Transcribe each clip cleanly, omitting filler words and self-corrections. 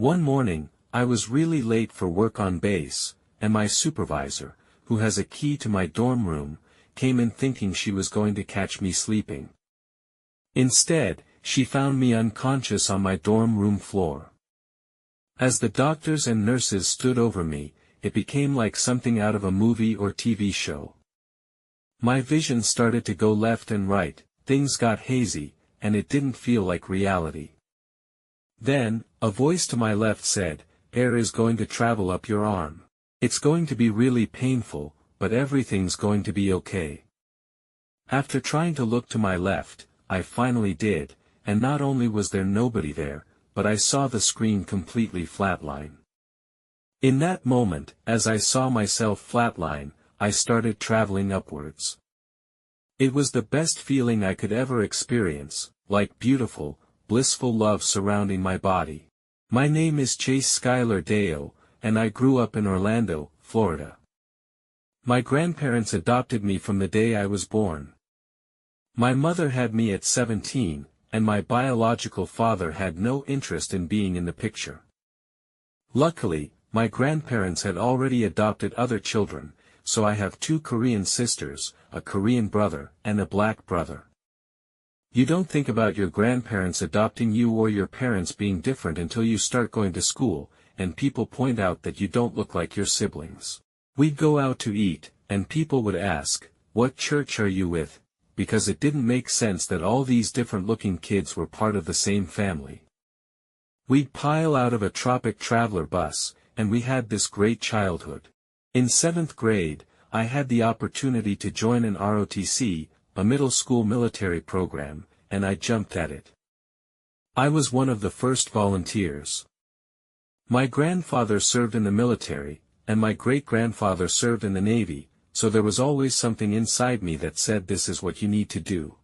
One morning, I was really late for work on base, and my supervisor, who has a key to my dorm room, came in thinking she was going to catch me sleeping. Instead, she found me unconscious on my dorm room floor. As the doctors and nurses stood over me, it became like something out of a movie or TV show. My vision started to go left and right, things got hazy, and it didn't feel like reality. Then, a voice to my left said, "Air is going to travel up your arm. It's going to be really painful, but everything's going to be okay." After trying to look to my left, I finally did, and not only was there nobody there, but I saw the screen completely flatline. In that moment, as I saw myself flatline, I started traveling upwards. It was the best feeling I could ever experience, like beautiful, blissful love surrounding my body. My name is Chase Skylar Deo, and I grew up in Orlando, Florida. My grandparents adopted me from the day I was born. My mother had me at 17, and my biological father had no interest in being in the picture. Luckily, my grandparents had already adopted other children, so I have 2 Korean sisters, a Korean brother, and a black brother. You don't think about your grandparents adopting you or your parents being different until you start going to school, and people point out that you don't look like your siblings. We'd go out to eat, and people would ask, "What church are you with?" because it didn't make sense that all these different-looking kids were part of the same family. We'd pile out of a tropic traveler bus, and we had this great childhood. In 7th grade, I had the opportunity to join an ROTC, a middle school military program, and I jumped at it. I was one of the first volunteers. My grandfather served in the military, and my great-grandfather served in the Navy, so there was always something inside me that said this is what you need to do.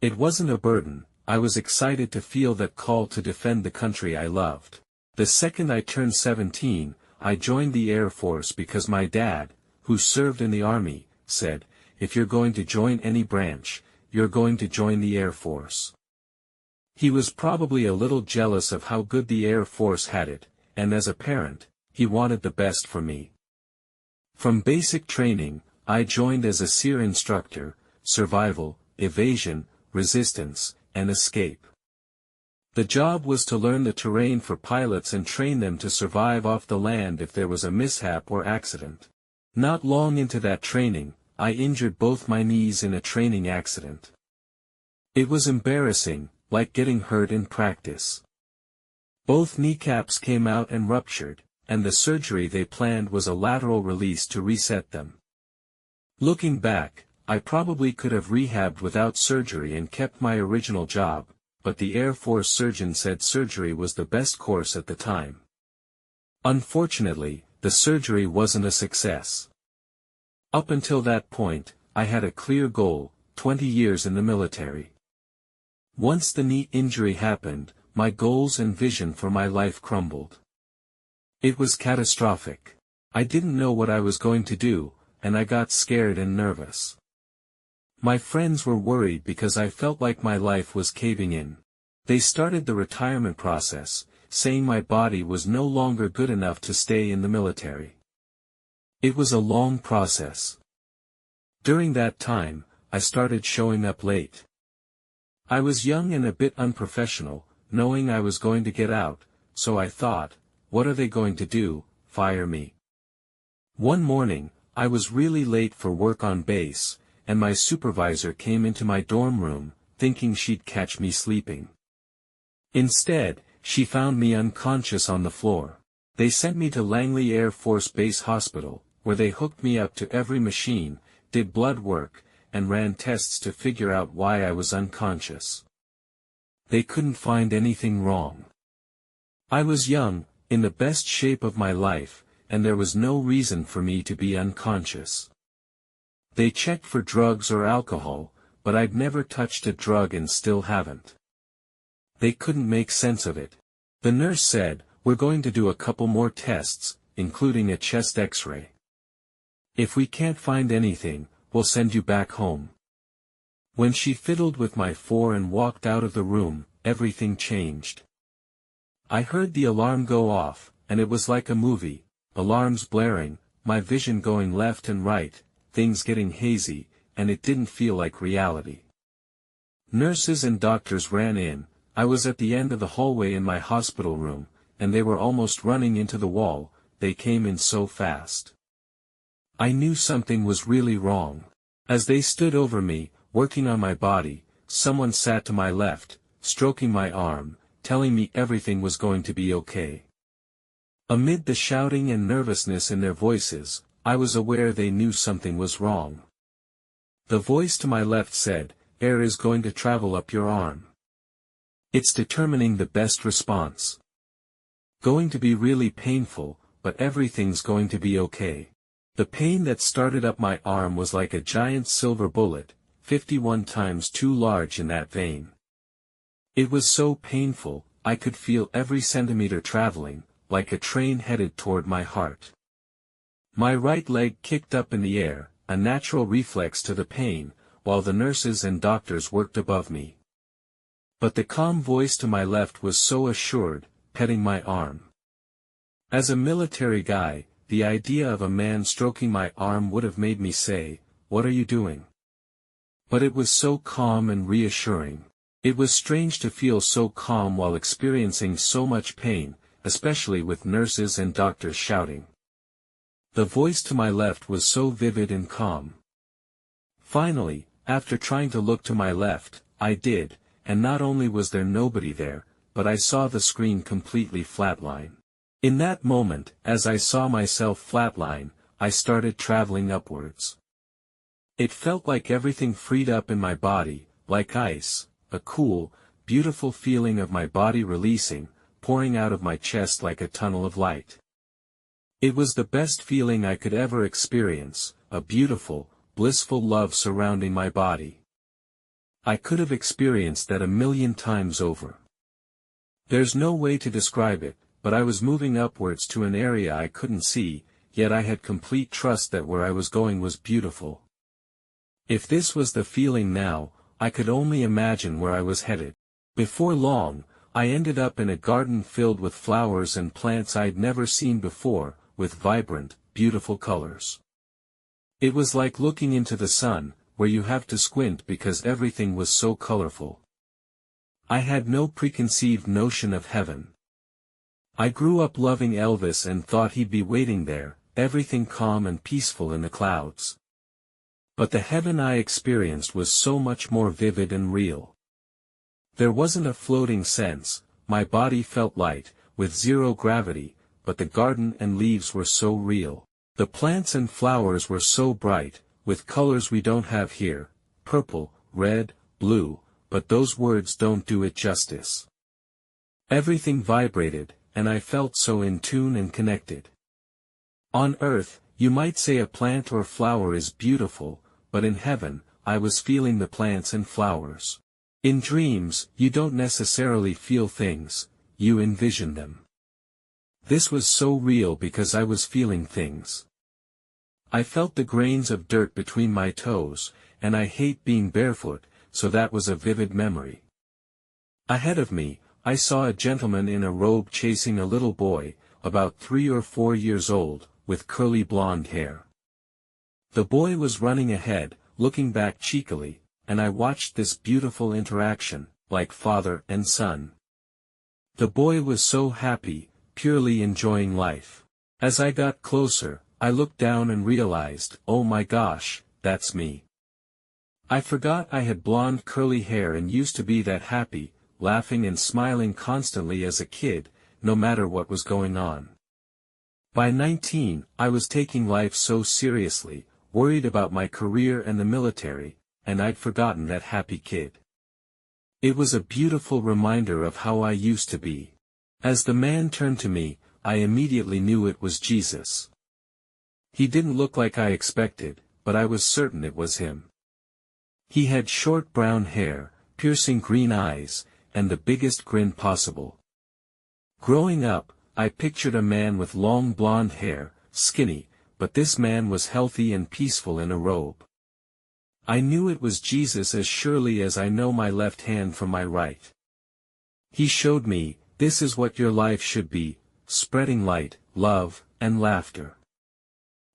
It wasn't a burden, I was excited to feel that call to defend the country I loved. The second I turned 17, I joined the Air Force because my dad, who served in the Army, said, "If you're going to join any branch, you're going to join the Air Force." He was probably a little jealous of how good the Air Force had it, and as a parent, he wanted the best for me. From basic training, I joined as a SEER instructor, survival, evasion, resistance, and escape. The job was to learn the terrain for pilots and train them to survive off the land if there was a mishap or accident. Not long into that training, I injured both my knees in a training accident. It was embarrassing, like getting hurt in practice. Both kneecaps came out and ruptured, and the surgery they planned was a lateral release to reset them. Looking back, I probably could have rehabbed without surgery and kept my original job, but the Air Force surgeon said surgery was the best course at the time. Unfortunately, the surgery wasn't a success. Up until that point, I had a clear goal, 20 years in the military. Once the knee injury happened, my goals and vision for my life crumbled. It was catastrophic. I didn't know what I was going to do, and I got scared and nervous. My friends were worried because I felt like my life was caving in. They started the retirement process, saying my body was no longer good enough to stay in the military. It was a long process. During that time, I started showing up late. I was young and a bit unprofessional, knowing I was going to get out, so I thought, what are they going to do, fire me? One morning, I was really late for work on base, and my supervisor came into my dorm room, thinking she'd catch me sleeping. Instead, she found me unconscious on the floor. They sent me to Langley Air Force Base Hospital, where they hooked me up to every machine, did blood work, and ran tests to figure out why I was unconscious. They couldn't find anything wrong. I was young, in the best shape of my life, and there was no reason for me to be unconscious. They checked for drugs or alcohol, but I'd never touched a drug and still haven't. They couldn't make sense of it. The nurse said, "We're going to do a couple more tests, including a chest X-ray. If we can't find anything, we'll send you back home." When she fiddled with my fore and walked out of the room, everything changed. I heard the alarm go off, and it was like a movie, alarms blaring, my vision going left and right, things getting hazy, and it didn't feel like reality. Nurses and doctors ran in. I was at the end of the hallway in my hospital room, and they were almost running into the wall. They came in so fast. I knew something was really wrong. As they stood over me, working on my body, someone sat to my left, stroking my arm, telling me everything was going to be okay. Amid the shouting and nervousness in their voices, I was aware they knew something was wrong. The voice to my left said, "Air is going to travel up your arm. It's determining the best response. Going to be really painful, but everything's going to be okay." The pain that started up my arm was like a giant silver bullet, 51 times too large in that vein. It was so painful, I could feel every centimeter traveling, like a train headed toward my heart. My right leg kicked up in the air, a natural reflex to the pain, while the nurses and doctors worked above me. But the calm voice to my left was so assured, petting my arm. As a military guy, the idea of a man stroking my arm would have made me say, "What are you doing?" But it was so calm and reassuring. It was strange to feel so calm while experiencing so much pain, especially with nurses and doctors shouting. The voice to my left was so vivid and calm. Finally, after trying to look to my left, I did, and not only was there nobody there, but I saw the screen completely flatline. In that moment, as I saw myself flatline, I started traveling upwards. It felt like everything freed up in my body, like ice, a cool, beautiful feeling of my body releasing, pouring out of my chest like a tunnel of light. It was the best feeling I could ever experience, a beautiful, blissful love surrounding my body. I could have experienced that 1,000,000 times over. There's no way to describe it, but I was moving upwards to an area I couldn't see, yet I had complete trust that where I was going was beautiful. If this was the feeling now, I could only imagine where I was headed. Before long, I ended up in a garden filled with flowers and plants I'd never seen before, with vibrant, beautiful colors. It was like looking into the sun, where you have to squint because everything was so colorful. I had no preconceived notion of heaven. I grew up loving Elvis and thought he'd be waiting there, everything calm and peaceful in the clouds. But the heaven I experienced was so much more vivid and real. There wasn't a floating sense, my body felt light, with zero gravity, but the garden and leaves were so real. The plants and flowers were so bright, with colors we don't have here, purple, red, blue, but those words don't do it justice. Everything vibrated, and I felt so in tune and connected. On earth, you might say a plant or flower is beautiful, but in heaven, I was feeling the plants and flowers. In dreams, you don't necessarily feel things, you envision them. This was so real because I was feeling things. I felt the grains of dirt between my toes, and I hate being barefoot, so that was a vivid memory. Ahead of me, I saw a gentleman in a robe chasing a little boy, about 3 or 4 years old, with curly blonde hair. The boy was running ahead, looking back cheekily, and I watched this beautiful interaction, like father and son. The boy was so happy, purely enjoying life. As I got closer, I looked down and realized, oh my gosh, that's me. I forgot I had blonde curly hair and used to be that happy, laughing and smiling constantly as a kid, no matter what was going on. By 19, I was taking life so seriously, worried about my career and the military, and I'd forgotten that happy kid. It was a beautiful reminder of how I used to be. As the man turned to me, I immediately knew it was Jesus. He didn't look like I expected, but I was certain it was him. He had short brown hair, piercing green eyes, and the biggest grin possible. Growing up, I pictured a man with long blonde hair, skinny, but this man was healthy and peaceful in a robe. I knew it was Jesus as surely as I know my left hand from my right. He showed me, This is what your life should be, spreading light, love, and laughter.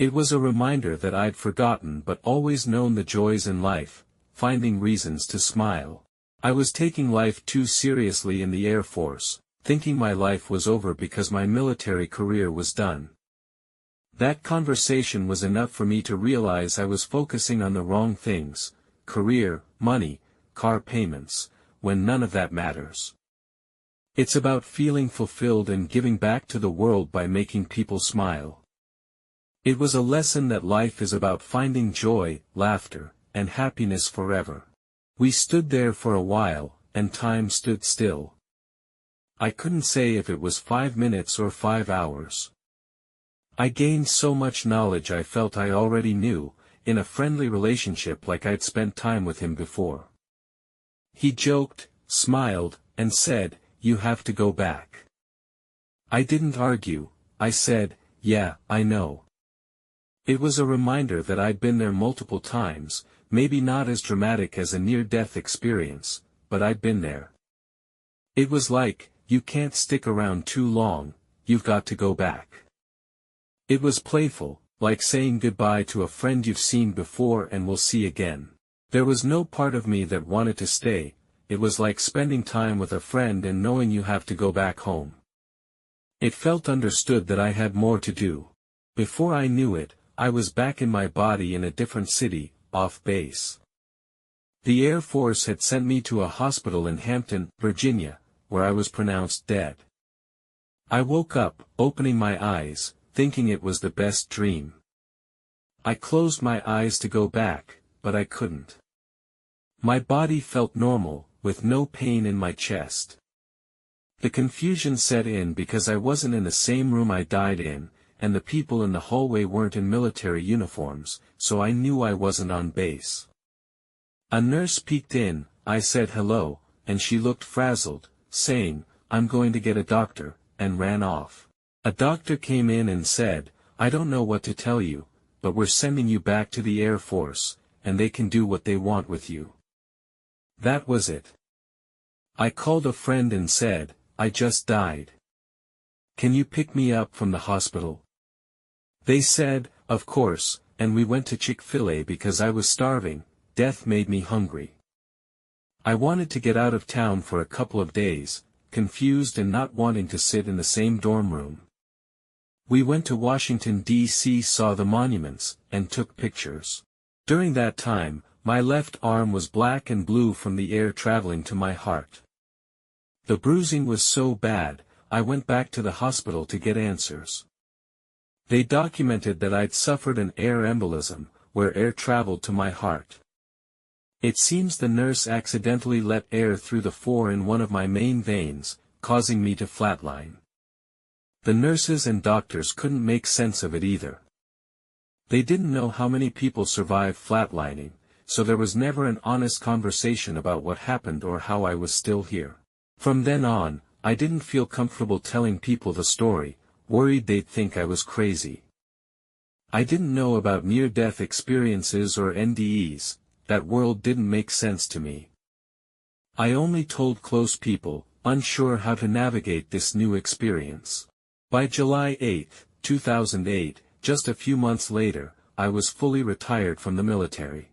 It was a reminder that I'd forgotten but always known the joys in life, finding reasons to smile. I was taking life too seriously in the Air Force, thinking my life was over because my military career was done. That conversation was enough for me to realize I was focusing on the wrong things: career, money, car payments, when none of that matters. It's about feeling fulfilled and giving back to the world by making people smile. It was a lesson that life is about finding joy, laughter, and happiness forever. We stood there for a while, and time stood still. I couldn't say if it was 5 minutes or 5 hours. I gained so much knowledge I felt I already knew, in a friendly relationship like I'd spent time with him before. He joked, smiled, and said, "You have to go back." I didn't argue. I said, "Yeah, I know." It was a reminder that I'd been there multiple times, maybe not as dramatic as a near-death experience, but I'd been there. It was like, you can't stick around too long, you've got to go back. It was playful, like saying goodbye to a friend you've seen before and will see again. There was no part of me that wanted to stay. It was like spending time with a friend and knowing you have to go back home. It felt understood that I had more to do. Before I knew it, I was back in my body in a different city, off base. The Air Force had sent me to a hospital in Hampton, Virginia, where I was pronounced dead. I woke up, opening my eyes, thinking it was the best dream. I closed my eyes to go back, but I couldn't. My body felt normal, with no pain in my chest. The confusion set in because I wasn't in the same room I died in, and the people in the hallway weren't in military uniforms, so I knew I wasn't on base. A nurse peeked in. I said hello, and she looked frazzled, saying, "I'm going to get a doctor," and ran off. A doctor came in and said, "I don't know what to tell you, but we're sending you back to the Air Force, and they can do what they want with you." That was it. I called a friend and said, "I just died. Can you pick me up from the hospital?" They said, "Of course," and we went to Chick-fil-A because I was starving. Death made me hungry. I wanted to get out of town for a couple of days, confused and not wanting to sit in the same dorm room. We went to Washington, D.C., saw the monuments, and took pictures. During that time, my left arm was black and blue from the air traveling to my heart. The bruising was so bad, I went back to the hospital to get answers. They documented that I'd suffered an air embolism, where air traveled to my heart. It seems the nurse accidentally let air through the fore in one of my main veins, causing me to flatline. The nurses and doctors couldn't make sense of it either. They didn't know how many people survive flatlining, so there was never an honest conversation about what happened or how I was still here. From then on, I didn't feel comfortable telling people the story, worried they'd think I was crazy. I didn't know about near-death experiences or NDEs. That world didn't make sense to me. I only told close people, unsure how to navigate this new experience. By July 8, 2008, just a few months later, I was fully retired from the military.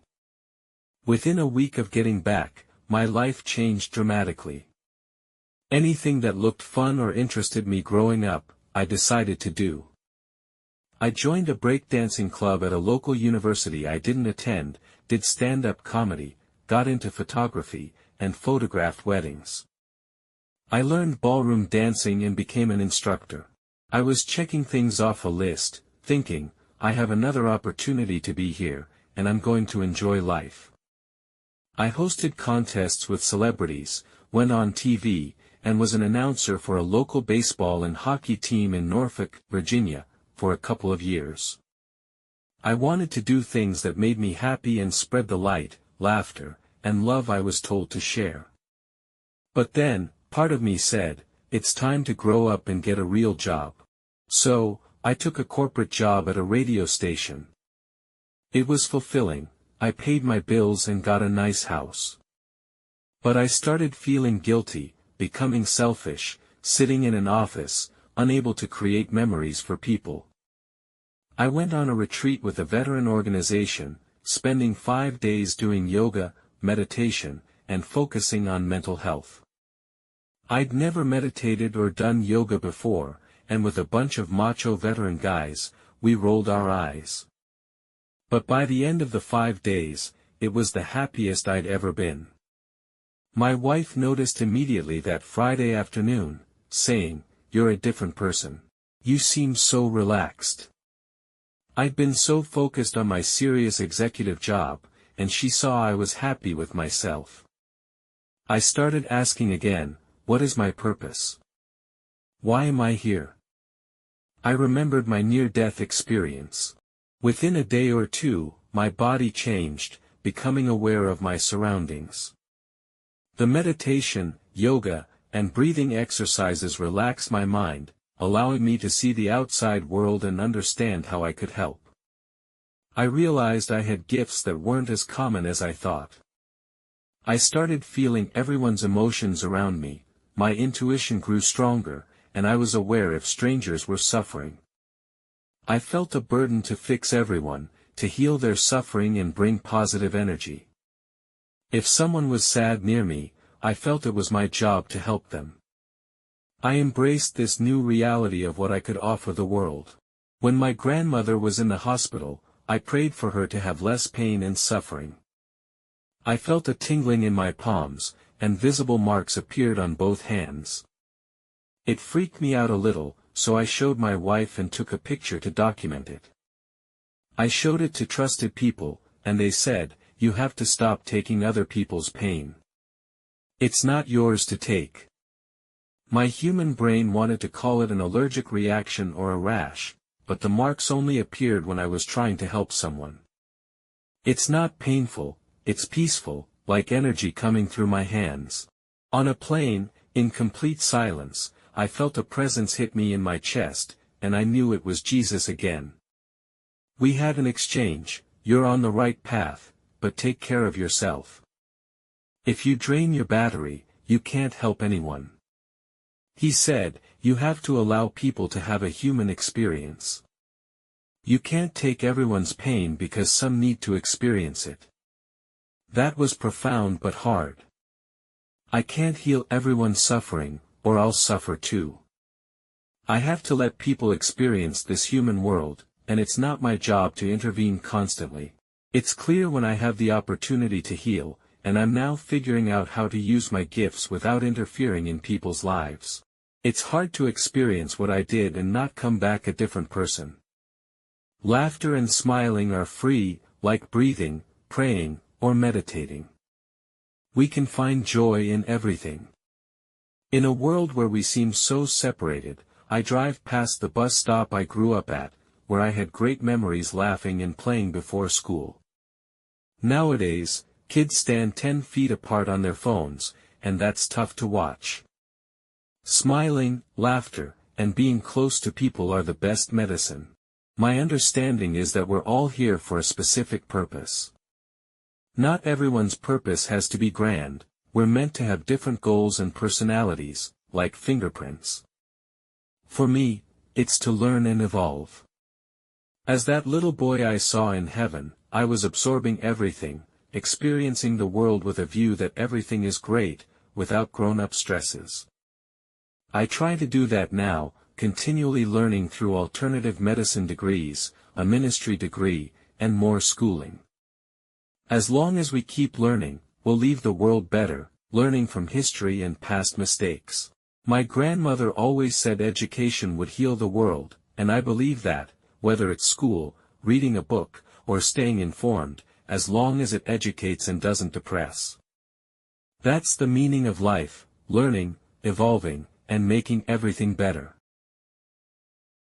Within a week of getting back, my life changed dramatically. Anything that looked fun or interested me growing up, I decided to do. I joined a breakdancing club at a local university I didn't attend, did stand-up comedy, got into photography, and photographed weddings. I learned ballroom dancing and became an instructor. I was checking things off a list, thinking, I have another opportunity to be here, and I'm going to enjoy life. I hosted contests with celebrities, went on TV, and was an announcer for a local baseball and hockey team in Norfolk, Virginia, for a couple of years. I wanted to do things that made me happy and spread the light, laughter, and love I was told to share. But then, part of me said, it's time to grow up and get a real job. So, I took a corporate job at a radio station. It was fulfilling. I paid my bills and got a nice house. But I started feeling guilty, becoming selfish, sitting in an office, unable to create memories for people. I went on a retreat with a veteran organization, spending 5 days doing yoga, meditation, and focusing on mental health. I'd never meditated or done yoga before, and with a bunch of macho veteran guys, we rolled our eyes. But by the end of the 5 days, it was the happiest I'd ever been. My wife noticed immediately that Friday afternoon, saying, "You're a different person. You seem so relaxed." I'd been so focused on my serious executive job, and she saw I was happy with myself. I started asking again, what is my purpose? Why am I here? I remembered my near-death experience. Within a day or two, my body changed, becoming aware of my surroundings. The meditation, yoga, and breathing exercises relaxed my mind, allowing me to see the outside world and understand how I could help. I realized I had gifts that weren't as common as I thought. I started feeling everyone's emotions around me, my intuition grew stronger, and I was aware if strangers were suffering. I felt a burden to fix everyone, to heal their suffering and bring positive energy. If someone was sad near me, I felt it was my job to help them. I embraced this new reality of what I could offer the world. When my grandmother was in the hospital, I prayed for her to have less pain and suffering. I felt a tingling in my palms, and visible marks appeared on both hands. It freaked me out a little, so I showed my wife and took a picture to document it. I showed it to trusted people, and they said, "You have to stop taking other people's pain. It's not yours to take." My human brain wanted to call it an allergic reaction or a rash, but the marks only appeared when I was trying to help someone. It's not painful, it's peaceful, like energy coming through my hands. On a plane, in complete silence, I felt a presence hit me in my chest, and I knew it was Jesus again. We had an exchange, "You're on the right path, but take care of yourself. If you drain your battery, you can't help anyone." He said, "You have to allow people to have a human experience. You can't take everyone's pain because some need to experience it." That was profound but hard. I can't heal everyone's suffering, or I'll suffer too. I have to let people experience this human world, and it's not my job to intervene constantly. It's clear when I have the opportunity to heal, and I'm now figuring out how to use my gifts without interfering in people's lives. It's hard to experience what I did and not come back a different person. Laughter and smiling are free, like breathing, praying, or meditating. We can find joy in everything. In a world where we seem so separated, I drive past the bus stop I grew up at, where I had great memories laughing and playing before school. Nowadays, kids stand 10 feet apart on their phones, and that's tough to watch. Smiling, laughter, and being close to people are the best medicine. My understanding is that we're all here for a specific purpose. Not everyone's purpose has to be grand, we're meant to have different goals and personalities, like fingerprints. For me, it's to learn and evolve. As that little boy I saw in heaven, I was absorbing everything, experiencing the world with a view that everything is great, without grown-up stresses. I try to do that now, continually learning through alternative medicine degrees, a ministry degree, and more schooling. As long as we keep learning, we'll leave the world better, learning from history and past mistakes. My grandmother always said education would heal the world, and I believe that, whether it's school, reading a book, or staying informed, as long as it educates and doesn't depress. That's the meaning of life, learning, evolving, and making everything better.